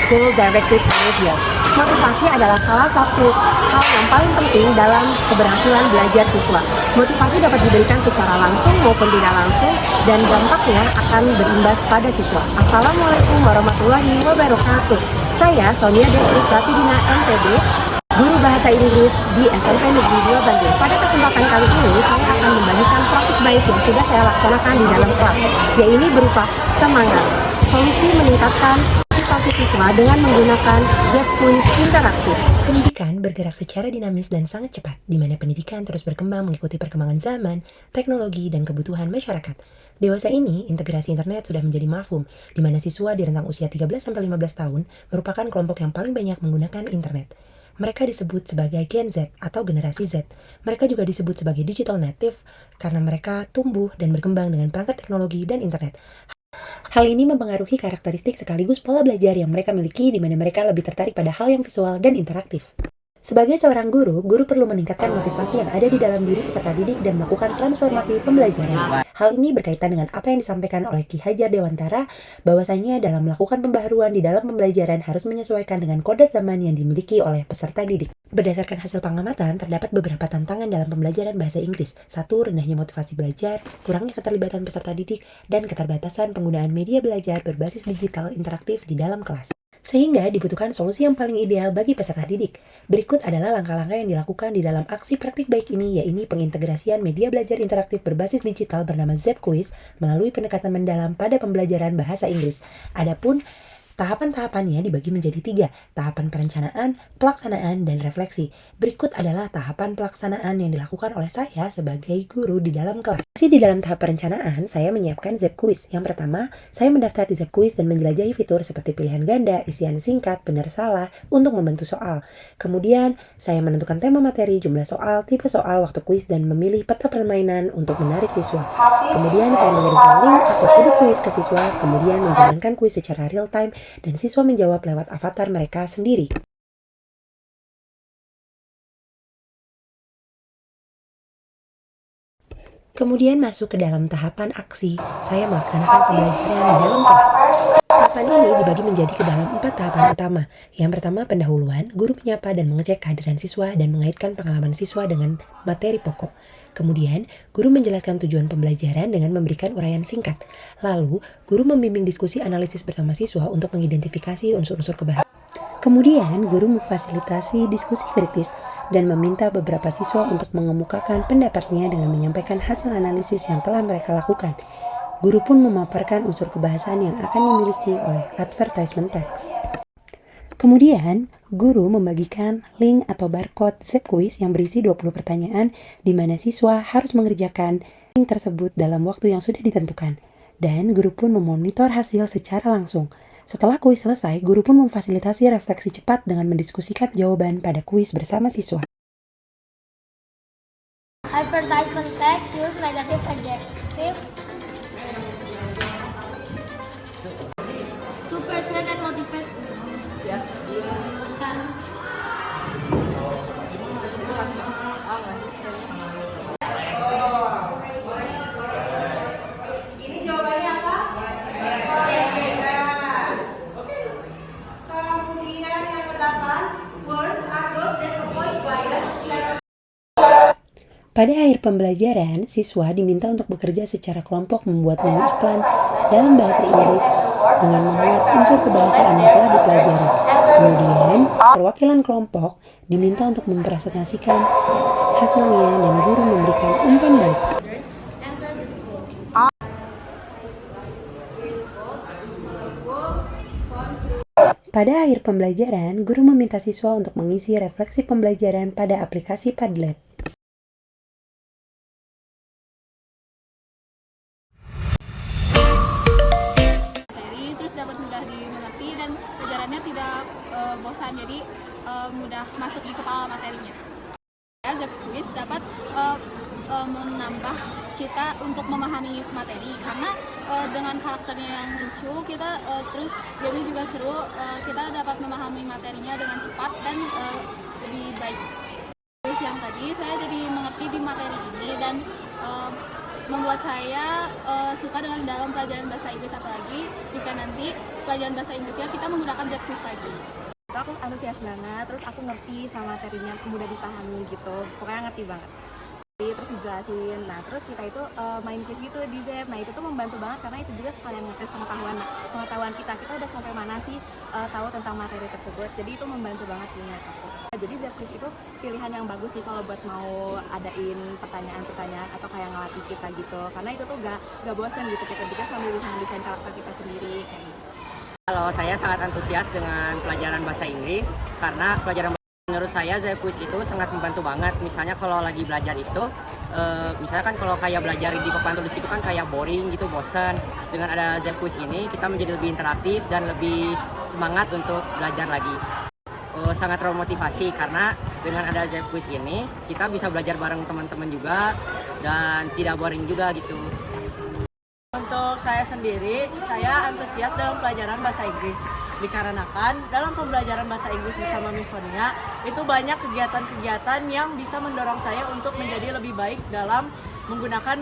goal-directed behavior. Motivasi adalah salah satu hal yang paling penting dalam keberhasilan belajar siswa. Motivasi dapat diberikan secara langsung maupun tidak langsung dan dampaknya akan berimbas pada siswa. Assalamualaikum warahmatullahi wabarakatuh. Saya Sonia Desri Pratidina MPD, guru bahasa Inggris di SMP Negeri 2 Bandung. Pada kesempatan kali ini, saya akan membagikan praktik baik yang sudah saya laksanakan di dalam kelas, yaitu berupa semangat, solusi meningkatkan motivasi siswa dengan menggunakan Z-Quiz interaktif. Pendidikan bergerak secara dinamis dan sangat cepat, di mana pendidikan terus berkembang mengikuti perkembangan zaman, teknologi, dan kebutuhan masyarakat. Dewasa ini, integrasi internet sudah menjadi mafhum, di mana siswa di rentang usia 13-15 tahun merupakan kelompok yang paling banyak menggunakan internet. Mereka disebut sebagai Gen Z atau generasi Z. Mereka juga disebut sebagai digital native karena mereka tumbuh dan berkembang dengan perangkat teknologi dan internet. Hal ini mempengaruhi karakteristik sekaligus pola belajar yang mereka miliki, di mana mereka lebih tertarik pada hal yang visual dan interaktif. Sebagai seorang guru perlu meningkatkan motivasi yang ada di dalam diri peserta didik dan melakukan transformasi pembelajaran. Hal ini berkaitan dengan apa yang disampaikan oleh Ki Hajar Dewantara, bahwasanya dalam melakukan pembaharuan di dalam pembelajaran harus menyesuaikan dengan kode zaman yang dimiliki oleh peserta didik. Berdasarkan hasil pengamatan, terdapat beberapa tantangan dalam pembelajaran bahasa Inggris. 1. Rendahnya motivasi belajar, kurangnya keterlibatan peserta didik, dan keterbatasan penggunaan media belajar berbasis digital interaktif di dalam kelas. Sehingga dibutuhkan solusi yang paling ideal bagi peserta didik. Berikut adalah langkah-langkah yang dilakukan di dalam aksi praktik baik ini, yaitu pengintegrasian media belajar interaktif berbasis digital bernama Z-Quiz melalui pendekatan mendalam pada pembelajaran bahasa Inggris. Adapun tahapan-tahapannya dibagi menjadi 3, tahapan perencanaan, pelaksanaan, dan refleksi. Berikut adalah tahapan pelaksanaan yang dilakukan oleh saya sebagai guru di dalam kelas. Di dalam tahap perencanaan, saya menyiapkan Z-Quiz. Yang pertama, saya mendaftar di Z-Quiz dan menjelajahi fitur seperti pilihan ganda, isian singkat, benar salah, untuk membantu soal. Kemudian, saya menentukan tema materi, jumlah soal, tipe soal, waktu kuis, dan memilih peta permainan untuk menarik siswa. Kemudian, saya mengirimkan link atau kode kuis ke siswa, kemudian menjalankan kuis secara real time, dan siswa menjawab lewat avatar mereka sendiri. Kemudian masuk ke dalam tahapan aksi, saya melaksanakan pembelajaran di dalam kelas. Tahapan ini dibagi menjadi ke dalam 4 tahapan utama. Yang pertama, pendahuluan, guru menyapa dan mengecek kehadiran siswa dan mengaitkan pengalaman siswa dengan materi pokok. Kemudian, guru menjelaskan tujuan pembelajaran dengan memberikan uraian singkat. Lalu, guru membimbing diskusi analisis bersama siswa untuk mengidentifikasi unsur-unsur kebahasaan. Kemudian, guru memfasilitasi diskusi kritis dan meminta beberapa siswa untuk mengemukakan pendapatnya dengan menyampaikan hasil analisis yang telah mereka lakukan. Guru pun memaparkan unsur kebahasaan yang akan dimiliki oleh advertisement text. Kemudian, guru membagikan link atau barcode Z-Quiz yang berisi 20 pertanyaan di mana siswa harus mengerjakan link tersebut dalam waktu yang sudah ditentukan. Dan guru pun memonitor hasil secara langsung. Setelah kuis selesai, guru pun memfasilitasi refleksi cepat dengan mendiskusikan jawaban pada kuis bersama siswa. Advertisement text use negative adjective to persuade and motivate. Ini jawabannya apa? Kemudian yang ke-8, words are those that avoid bias. Pada akhir pembelajaran, siswa diminta untuk bekerja secara kelompok membuat menu iklan dalam bahasa Inggris dengan memuat unsur kebahasaan yang telah dipelajari. Kemudian, perwakilan kelompok diminta untuk mempresentasikan hasilnya dan guru memberikan umpan balik. Pada akhir pembelajaran, guru meminta siswa untuk mengisi refleksi pembelajaran pada aplikasi Padlet. Terus dapat mudah dimengerti dan pelajarannya tidak bosan, jadi mudah masuk di kepala materinya. Z-Quiz dapat menambah kita untuk memahami materi karena dengan karakternya yang lucu kita terus game juga seru, kita dapat memahami materinya dengan cepat dan lebih baik. Terus yang tadi saya jadi mengerti di materi ini dan membuat saya suka dengan dalam pelajaran bahasa Inggris, apalagi jika nanti pelajaran bahasa Inggrisnya kita menggunakan Zepquiz lagi. Aku antusias banget, terus aku ngerti sama materinya, mudah dipahami gitu, pokoknya ngerti banget. Terus dijelasin, nah terus kita itu main quiz gitu di Zep, nah itu tuh membantu banget karena itu juga sekalian ngetes pengetahuan kita udah sampai mana sih tahu tentang materi tersebut, jadi itu membantu banget sih menurut aku. Jadi Zep quiz itu pilihan yang bagus sih kalau buat mau adain pertanyaan-pertanyaan atau kayak ngelatih kita gitu, karena itu tuh gak bosan gitu, kita juga sambil bisa mendesain karakter kita sendiri kayak gitu. Kalau saya sangat antusias dengan pelajaran bahasa Inggris karena menurut saya Zepquiz itu sangat membantu banget. Misalnya kalau lagi belajar itu, misalnya kan kalau kayak belajar di papan tulis itu kan kayak boring gitu, bosan. Dengan ada Zepquiz ini kita menjadi lebih interaktif dan lebih semangat untuk belajar lagi. Sangat termotivasi karena dengan ada Zepquiz ini kita bisa belajar bareng teman-teman juga dan tidak boring juga gitu. Untuk saya sendiri, saya antusias dalam pelajaran bahasa Inggris. Dikarenakan dalam pembelajaran bahasa Inggris bersama Miss Sonia, itu banyak kegiatan-kegiatan yang bisa mendorong saya untuk menjadi lebih baik dalam menggunakan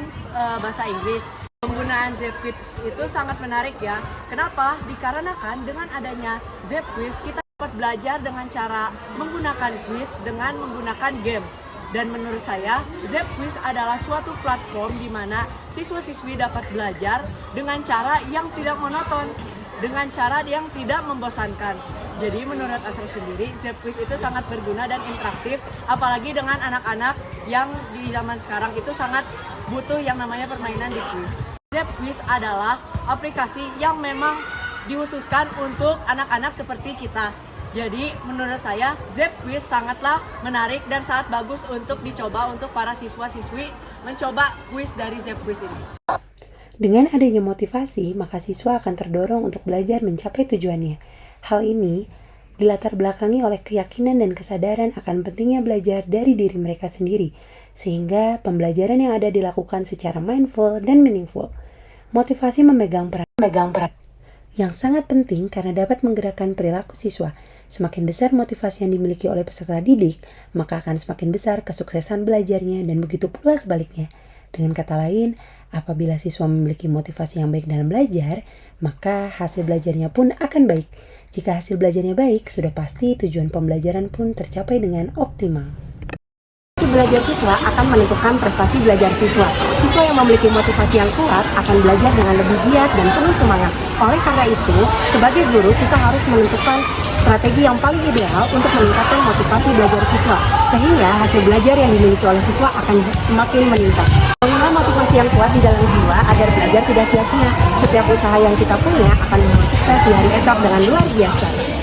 bahasa Inggris. Penggunaan Zepquiz itu sangat menarik ya. Kenapa? Dikarenakan dengan adanya Zepquiz, kita dapat belajar dengan cara menggunakan quiz dengan menggunakan game. Dan menurut saya, Zepquiz adalah suatu platform di mana siswa-siswi dapat belajar dengan cara yang tidak monoton, dengan cara yang tidak membosankan. Jadi menurut Asraf sendiri, Zepquiz itu sangat berguna dan interaktif, apalagi dengan anak-anak yang di zaman sekarang itu sangat butuh yang namanya permainan di quiz. Zepquiz adalah aplikasi yang memang dikhususkan untuk anak-anak seperti kita. Jadi menurut saya Zepquiz sangatlah menarik dan sangat bagus untuk dicoba untuk para siswa-siswi mencoba quiz dari Zepquiz ini. Dengan adanya motivasi, maka siswa akan terdorong untuk belajar mencapai tujuannya. Hal ini dilatar belakangi oleh keyakinan dan kesadaran akan pentingnya belajar dari diri mereka sendiri, sehingga pembelajaran yang ada dilakukan secara mindful dan meaningful. Motivasi memegang peran yang sangat penting karena dapat menggerakkan perilaku siswa. Semakin besar motivasi yang dimiliki oleh peserta didik, maka akan semakin besar kesuksesan belajarnya dan begitu pula sebaliknya. Dengan kata lain, apabila siswa memiliki motivasi yang baik dalam belajar, maka hasil belajarnya pun akan baik. Jika hasil belajarnya baik, sudah pasti tujuan pembelajaran pun tercapai dengan optimal. Belajar siswa akan menentukan prestasi belajar siswa. Siswa yang memiliki motivasi yang kuat akan belajar dengan lebih giat dan penuh semangat. Oleh karena itu, sebagai guru kita harus menentukan strategi yang paling ideal untuk meningkatkan motivasi belajar siswa, sehingga hasil belajar yang dimiliki oleh siswa akan semakin meningkat. Bangunlah motivasi yang kuat di dalam jiwa agar belajar tidak sia-sia. Setiap usaha yang kita punya akan membawa sukses di hari esok dengan luar biasa.